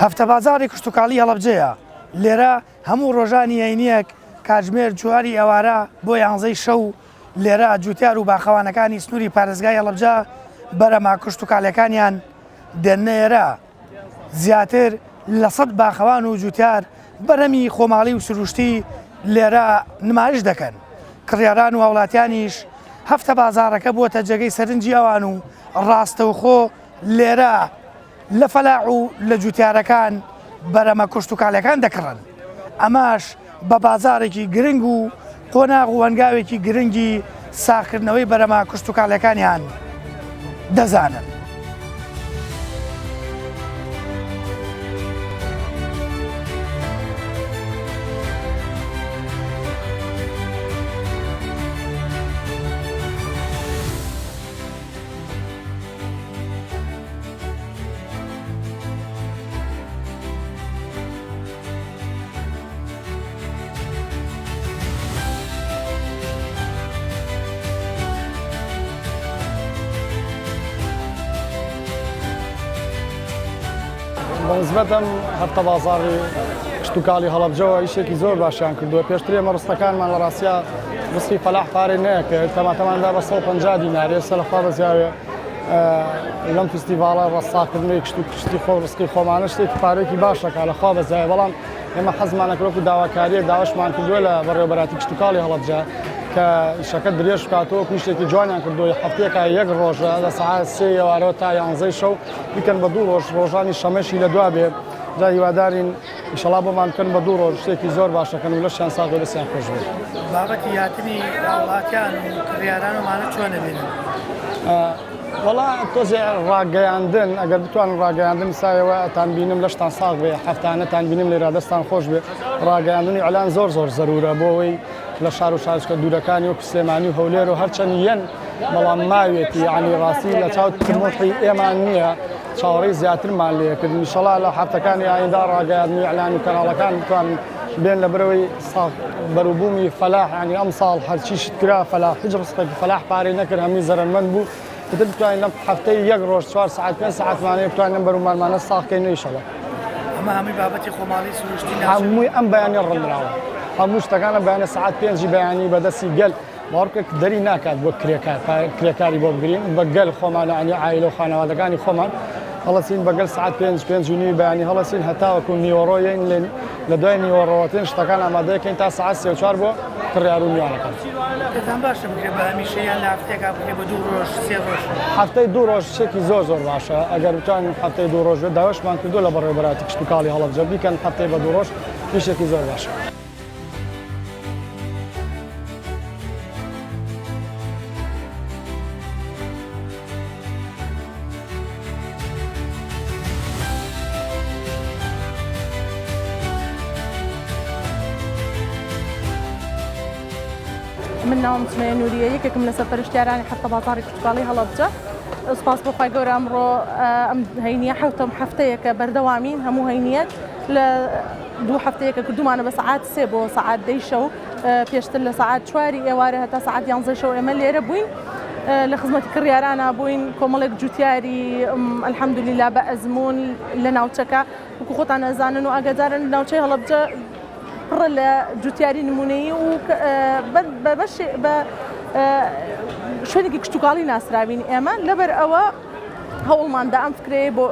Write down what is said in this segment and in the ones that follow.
هەفتە بازاری کشتتوکاڵی هەڵەبجەیە لێرە هەموو ڕۆژانی یینیەک کاتژمێر جواری ئەوارە بۆ 11 شەو لێرە جوتیار و باخەوانەکانی سنووری پارێزگای هەڵەبجە بەرەما کشتتوکاڵەکانیان دێنێرە زیاتر لە 100 باخەوان و جوتیار بەرەمی خۆماڵی و سروشتی لێرە نمایش دەکەن. کڕیاران و هاوڵاتیانیش هەفتە بازارەکە بووەتە جێگەی سەرنجی ئەوان و ڕاستەوخۆ لێرە لە فەلاح و لە جوتیارەکان بەرەمە کشتتوکاڵەکان دەکڕن. ئەماش بە بازارێکی گرنگ و قۆناغ و هەنگاوێکی گرنگی ساختکردنەوەی بەرەما کشتتوکاڵەکانیان دەزانن. بەنسبەتم هەفتە بازاری کشتتوکاڵی هەڵەبجەوە ئیشێکی زۆر باشیان کردووە. پێشتر ئێمە ڕستەکانمان لە ڕاستیا ڕستی فەلاح پارێ نەیەکرد، تەماتەماندا بە 150 دینار. ئێستا لەخوا بەزیاوێ لەم فستیڤاڵە ڕستاکردنەوەی کشتی خۆ ڕسکی خۆمانە شتێکی پارێکی باشەکە لەخوا بەزایە. بەڵام ئێمە حەزمانەکرۆک و داواکاریەک داواشمان کردووە لە بەڕێوەبەراتی کشتتوکاڵی هەڵەبجە کە شەکە درێژ بکاتەوە کوشتێکی جوانیان کردووە. هەفتەیەکە یەک ڕۆژە لە سەعات 3 ئێوارەوە تا 11 شەو بیکەن بە 2 ڕۆژ، ڕۆژانی شەمەشی لە دوا بێ. جا هیوادارین ئینشەڵا بۆمان بکەن بە 2 ڕۆژ، شتێکی زۆر باشەکەن و لەشیان ساغ دەستیان خۆش بێت. بابەتی هاتنی هاوڵاتیان و کڕیاران ومانە چۆنە بینن؟ وەڵا تۆزێ ڕاگەیاندن ئەگەر بتوانن ڕاگەیاندن سایەوە ئەتان بینم لەشتان ساغ بێ، هەفتانەتان بینم لێرە دەستان خۆش بێ. ڕاگەیاندنی ئەلان زۆر زەرورە بۆ ئەوەی لە شار و شارچکە دوورەکانی و سلێمانی و هەولێر و هەرچەند یەن بەڵام ماوێتی یعنی ڕاستی لە چاو تمۆحی ئێمان نییە چاوەڕێی زیاترمان لێکرد. ئینشەڵا لە هەفتەکانی ئایندا ڕاگەیاندنی ئەلانی کەناڵەکان بتوانن بێن لە بەرەوەی بەروبوومی فەلاح، ینی ئەم ساڵ هەرچی شت کرا فەلاح هیچ ڕستێکی فەلاح پارێ نەکرد، هەمووی زەرمەند بوو. دەتر بتوانین لەم هەفتەی یەک ڕۆژ 4 ساعت 5 ساعتمانەیە بتوانین بەرومانمانە ساغکەین ئینشەڵا. ئەمە هەمووی بابەتی خۆماڵی سروشتی هەمووی ئەم بەیانی ڕڵراوە، هەموو شتەکانە بەیانە ساعت 5 بەیانی بەدەستی گەل باوەڕکێک دەری ناکات بۆ کرێکاری بۆ بگرین بە گەل خۆمان ینی عایلە و خانەوادەکانی خۆمان هەڵەسین بەگەل ساعت 5 بەیانی هەڵەسین هەتاوەکو نیوەڕۆیین لە دوای نیوەڕۆتین شتەکان ئامادەیەکەین تا ساعت 3 و 4 بۆ کڕیار و میوانەکان. دەتان باشە بکرێت بە هەمیشەیان لە هەفتەیەکا بکرێت بە 2 ڕۆژ 3 ڕۆژ؟ هەفتەی 2 ڕۆژ شتێکی زۆر باشە. ئەگەر بتوانین هەفتەی 2 ڕۆژ داواشمان کردووە لە بەڕێوەبەراتی کشتتوکاڵی هەڵەبجە بیکەن هەفتەی بە 2 ڕۆژ هیچێکی زۆر باشە. من ناوم سمەیە نووریە، یەکێکم لە سەرپەرشتیارانی هەفتە بازاری کشتتوکاڵی هەڵەبجە. سپاس بۆ خی گەورە ئەمڕۆ ئەم هەینیە حوتەم هەفتەیەکە بەردەوامین هەموو هەینیەت لە 2 هەفتەیەکە کردومانە بە ساعات 3 بۆ ساعات 10 شەو، پێشتر لە ساعات 4 ئێوارە هەتا ساعات 11 شەو ئێمە لێرە بووین لە خزمەتی کڕیارانە بووین. کۆمەڵێک جوتیاری ئەلحەمدولیلا بە ئەزمون لە ناوچەکە وەکو خۆتان ئەزانن و ئاگادارن ناوچەی هەڵەبجە پڕە لە جوتیاری نمونەیی و بە شوێنێکی کشتتوکاڵی ناسراوین. ئێمە لەبەر ئەوە هەوڵماندا ئەم فکرەیە بۆ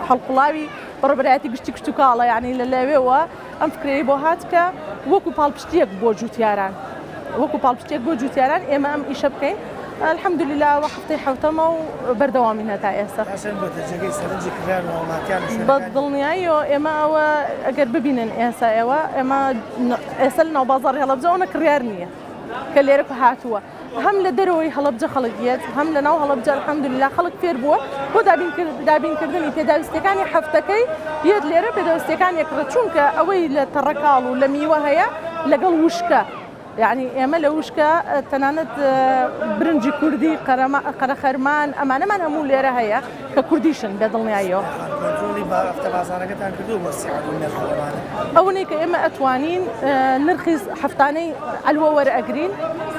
هەڵقوڵاوی بەڕێوەبەرایەتی گشتی کشتتوکاڵە یعنی لە لەوێەوە ئەم فکرەیە بۆ هات کە وەکو پاڵپشتیەک بۆ جوتیاران ئێمە ئەم ئیشە بکەین. الحەمدولیلا وە هەفتەی حوتەمە و بەردەوامین هەتا ئێستا. بەدڵنیاییەوە ئێمە ئەوە ئەگەر ببینن ئێستا ئێمە ئێستا لە ناو بازاڕی هەڵەبجە ئەوە کڕیار نییە کە لێرە هاتووە، هەم لە دەرەوەی هەڵەبجە خەڵکیەت هەم لە ناو هەڵەبجە الحەمدولیلا خەڵک فێر بووە بۆ دابینکردنی پێداویستەکانی هەفتەکەی یەت لێرە پێداویستەکان یەکڕە چونکە ئەوەی لە تەڕەکاڵ و لە میوە هەیە لەگەڵ وشکە، یعنی ئێمە لە وشکە تەنانەت برنجی کوردی قەرەخەرمان ئەمانەمان هەموو لێرە هەیە کە کوردیشن بێدڵنیاییەوە. ئەوەی کە ئێمە ئەتوانین نرخی هەفتانەی ئەلوە وەرئەگرین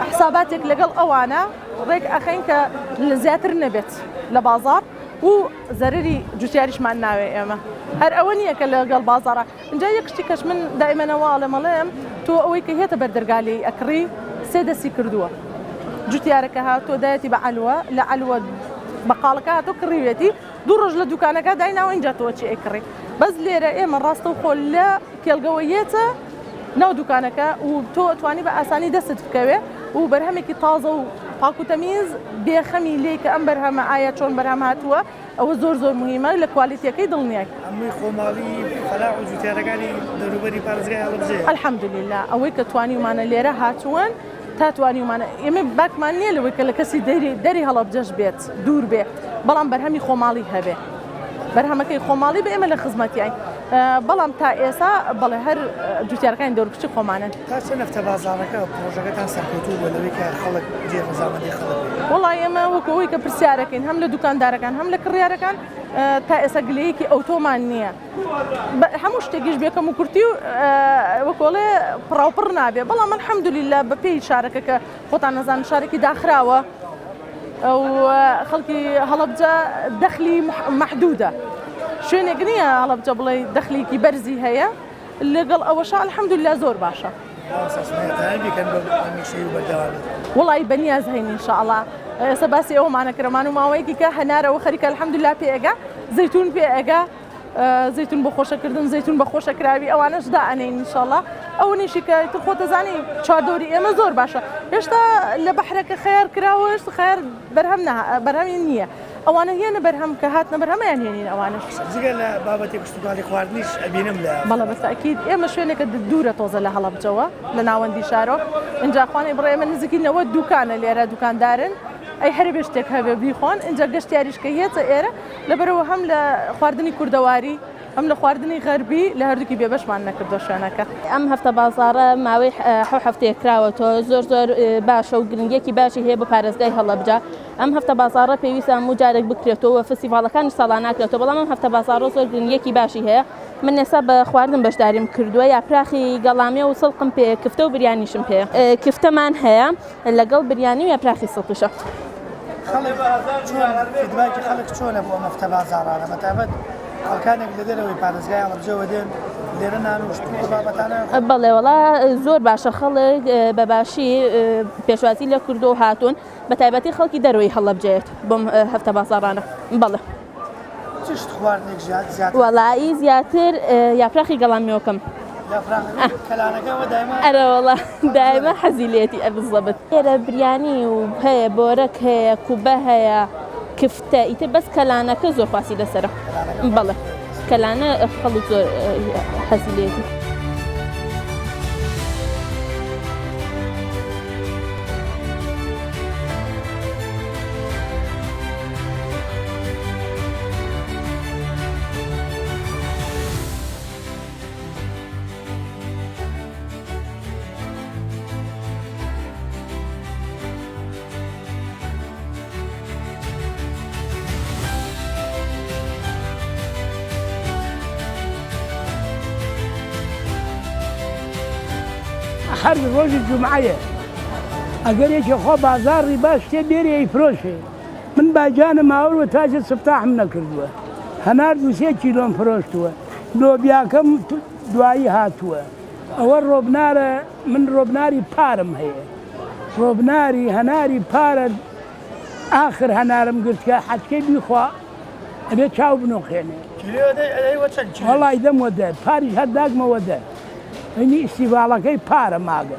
حساباتێک لەگەڵ ئەوانە ڕێک ئەخەین کە زیاتر نەبێت لە بازار و زەرری جوتیاریشمان ناوێ ئێمە هەر ئەوە نییە کە لەگەڵ بازاڕە اینجا یەک شتی کەش من دائیمەنەوە مەڵێم تۆ ئەوەی کە هێتە بەردەرگالی ئەکڕی سێ دەستی کردووە جوتیارەکە هاتۆ دایەتی بە علووە لە علووە بەقاڵەکە هاتۆ کڕیوێتی دوو ڕۆژ لە دوکانەکە دایناوە اینجا تۆ چی ئەیکڕی بەس لێرە ئێمە ڕاستە و خۆ لە کێڵگەوەیەتە ناو دوکانەکە و تۆ توانی بە ئاسانی دەست بکەوێ و بەرهەمێکی تازە و پاک و تەمیز بێخەمی لێ کە ئەم بەرهەمە ئایا چۆن بەرهەم هاتووە ئەوە زۆر مهمە لە کوالیتیەکەی دڵنیاک ئەمەی خۆماڵی فەلاح و جوتیارەکانی دەوروبەری پارێزگای هەڵەبجەیە الحەمدولله ئەوەی کە توانیمانە لێرە هاتووەن تا توانیمانە ئێمە باکمان نییە لەوەی کە لە کەسی دەری هەڵەبجەش بێت دوور بێ بەڵام بەرهەمی خۆماڵی هەبێ بەرهەمەکەی خۆماڵی بە ئێمە لە خزمەتیان بەڵام تا ئێستا بەڵێ هەر جوتیارەکانی دەوروبچی خۆمانن تا چەند هەفتە بازاڕەکە پرۆژەکەتان سەرکەوتوو بۆ لەوەی کە خەڵک جێ ڕەزامەندی خەڵک وڵای ئێمە وەکەوەی کە پرسیارەکەین هەم لە دوکاندارەکان هەم لە کڕیارەکان تا ئێستا گلەیەکی ئۆتۆمان نییە هەموو شتێکیش بێکەم و کورتی و وەکۆڵێ پڕاوپڕ نابێ بەڵام الحەمدولله بە پێی شارەکە کە خۆتان نەزان شارێکی داخراوە ئەو خەڵکی هەڵەبجە دەخلی محدودە شوێنێک نییە هەڵەبجە بڵێ دەخلێکی بەرزی هەیە لەگەڵ ئەوەشە الحەمدولله زۆر باشە وڵی بەنیاز هەین ئینشاءڵڵا ئێستا باسی ئەومانە کرەمان و ماوەیەکی کە هەنارەوە خەریکە الحەمدولله پێئەگا زەیتون پێئەگا زەیتون بۆ خۆشەکردن زەیتون بە خۆشەکراوی ئەوانەش دائەنین ئینشاءڵڵا ئەو نیشی کە تو خۆتەزانی چواردۆری ئێمە زۆر باشە هێشتا لە بەحرەکە خەیار کراوەش خەیار بەرهەمی نییە ئەوانە هێنە بەرهەم کە هاتنە بەرهەمەیان هێنین ئەوانش جگە لە بابەتی کشتتوکاری خواردنیش ئەبینم لە بەڵە بەتاکید ئێمە شوێنێکە دوورە تۆزە لە هەڵەبجەوە لە ناوەندی شارۆ اینجا خوانێ بڕێ ئێمە نزیکی 90 دوکانە لێرە دوکاندارن ئەی هەر بێ شتێک هەبێ بیخۆن اینجا گەشتیاریشکە هێتە ئێرە لەبەرەوە هەم لە خواردنی کوردەواری ئەم لە خواردنی غەربی لە هەردووکی بێبەشمان نەکردو شوێنەکە ئەم هەفتە بازاڕە ماوەی هەفتەیە کراوەتەوە زۆر باشە و گرنگێکی باشی هەیە بە پارێزگای هەڵەبجە ئەم هەفتە بازاڕە پێویستە هەموو جارێک بکرێتەوە فستیڤاڵەکانی ساڵان ناکرێتەوە بەڵام ئەم هەفتە بازاڕە زۆر گرنگێکی باشی هەیە من ئێستا بە خواردن بەشداریم کردووە یاپراخی گەڵامیە و سڵقم پێ کفتە و بریانیشم پێ کفتەمان هەیە لەگەڵ بریانی و یاپراخی سڵقیشە فیدباکی خەڵک چۆنە بۆ مەفتە بازاڕانە بەتابەت خەڵکانێک لە دەرەوەی پارێزگای هەڵەبجەوە دێن لێرە نانوشت بابەتانە بەڵێ وڵا زۆر باشە خەڵک بەباشی پێشوازی لە کردو هاتوون بە تایبەتی خەڵکی دەرەوەی هەڵەبجێت بۆم هەفتە بازاڕانە بەڵێ چشت خواردنێک زیاتر وەڵایی زیاتر یاپراخی گەڵامیۆکەم ئەرە وڵا دایمە حەزیلێتی ئەبزەبت لێرە بریانی و هەیە بۆرەک هەیە کوبە هەیە کفتە ئیتر بەس کەلانەکە زۆر خاسی لەسەرە بەڵێ کەلانە خەڵک زۆر حەزیلێتی هەر ڕۆژی جومعەیە ئەگەر یەکی خۆ بازاڕی باش تێ بێری ئەیفرۆشێ من باجانم ئاوە تاجە سفتاحم نەکردووە هەنار دووسێ کیلۆم فرۆشتووە لۆبیاکەم دوایی هاتووە ئەوە ڕۆبنارە من ڕۆبناری پارم هەیە ڕۆبناری هەناری پارە ئاخر هەنارم گرتکە حەچکەی بیخوا ئەبێ چاو بنۆخێنێ وەڵای دەموە دەر پاریش هەرداگمەوە دەر ئەنی ئیسیڤاڵەکەی پارە ماگە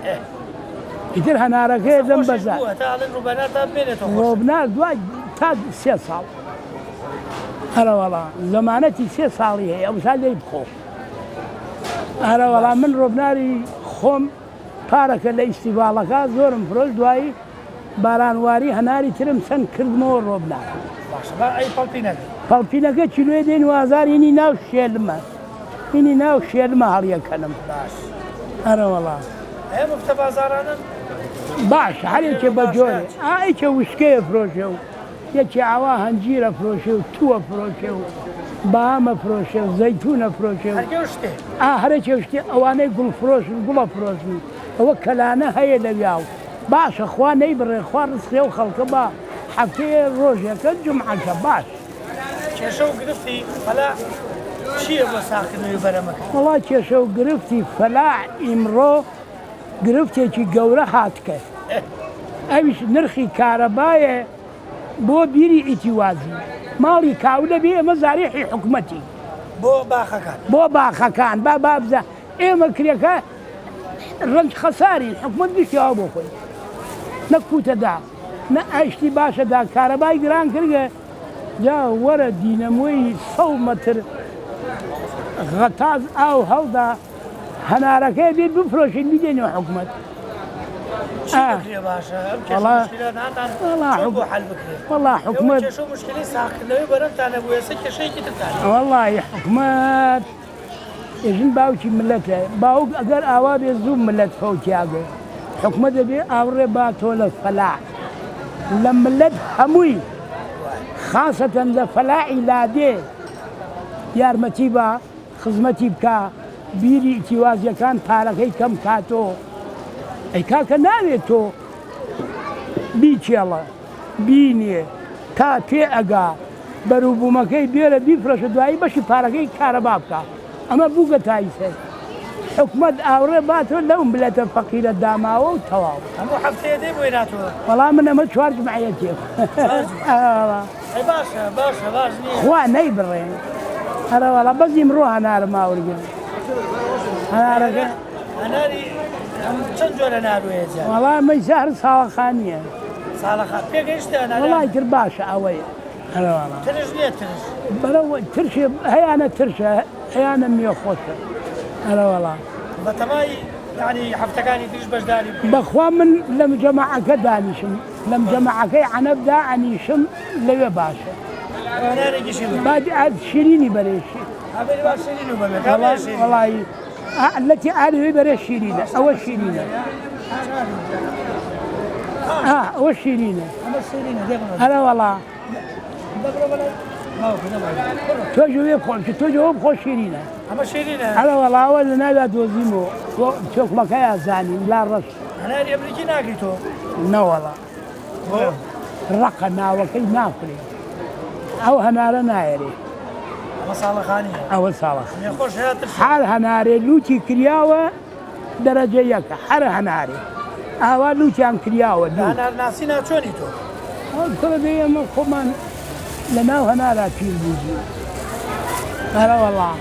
ئیتر هەنارەکەی دەم بەزار ڕۆبنار دوای تا 3 ساڵ هەرەوەڵا زەمانەتی 3 ساڵی هەیە ئەوسا لێی بخۆ هەرەوەڵا من ڕۆبناری خۆم پارەکە لە ئیسیڤاڵەکە زۆرم فرۆش دوایی بارانواری هەناری ترم چەند کردمەوە ڕۆبنار پەڵپینەکە کیلۆی دێن وازار هینی ناو شێلمە هینی ناو شێلمە هەڵیەکەنم هەرەوەڵا مفتە بازاڕانە باش هەرێکێ بە جۆرێ ئایکە وشکەیە فرۆشێ و یەکی ئاوا هەنجیرە فرۆشێ و تووە فرۆشێ و بەهامە فرۆشێ و زەیتونە فرۆشێ و هەرێکێ شتێ ئەوانەی گوڵ فرۆشن گوڵە فرۆشن ئەوە کەلانە هەیە لەویاو باشە خوا نەیبڕێ خوا ڕزقێ و خەڵکە بە هەفتەیە ڕۆژێکە جومعەکە باش کێشە و گرفتی فەلا چییە بۆ ساختنەوەی بەرەمەکە؟ وڵا کێشە و گرفتی فەلاح ئیمڕۆ گرفتێکی گەورە هاتکە ئەویش نرخی کارەبایە بۆ بیری ئیتیوازی ماڵی کاولە بێ ئەمە زاریحی حکومەتی بۆ باخەکان بۆ باخەکان بابزە ئێمە کرێکە ڕنج خەساری حکومت گشتیەوە بۆ خۆی نەکوتەدا نە ئاشتی باشەدا کارەبای گران کردگە جا وەرە دینەمۆی 100 مەتر غەتاز ئاو هەڵدا هەنارەکەی بێت بفرۆشین بیدێنەوە حکومت والله حكومات والله حكومات يجن باوشي ملته باو اگر اواب يزوم ملت فوتياغو حكومات بي اوري باتول الفلاح لما ملت هموي خاصة لفلاح لادي يارمتي با خدمتي بكا بيري اتوازي كان باركي كم كاتو ئەی کاکە ناوێت تۆ بیچێڵە بینێ تا پێ ئەگا بەرووبوومەکەی بێرە بیفرۆشە دوایی بەشی پارەکەی کارەبا بکە ئەمە بووگە تایسێت حکومت ئاوڕێ باتۆ لەو ملەتە فەقیرە داماوە و تەواو هەموو هەفتەیە دێ بۆی ناتوە وەڵام من ئەمە 4 جمعەتێ خوا نەیبڕێن هەرە وەڵا بەزی مرۆ هەنارە ماوەرگن هەنارەکە چەند جۆرە ناروێجە وەڵام مەی زار ساڵەخانیە ساڵەخان پێگەیشتە وڵای تر باشە ئەوەیە ترش نییە ترش بەرەوە ترشێ هەیانە ترشە هەیانە میێ خۆشە ئەرە وەڵام بە تەمای ینی هەفتەکانی تریش بەشداری بەخوا من لەم جەماعەکە دانیشم لەم جەماعەکەی عەنەبدا ئەنیشم لەوێ باشە بعد شیرینی بەرێشی وڵی التي أعرف بري الشيرينة أو الشيرينة أو الشيرينة أنا والله توجو يبخل توجو يبخل شيرينة أما شيرينة أنا والله أول نالا دوزيمو شوف مكايا زاني لا رش أنا أمريكي ناقلتو لا والله رقنا وكي ناكلي أو هنارا نايري صالخانية أو صالخ حال هناري لوتي كرياوة درجة يكا حر هناري أهوا لوتي عن كرياوة هنار ناسينا شوني تو كل دي من خمان لنا هنارا في البوزي هلا والله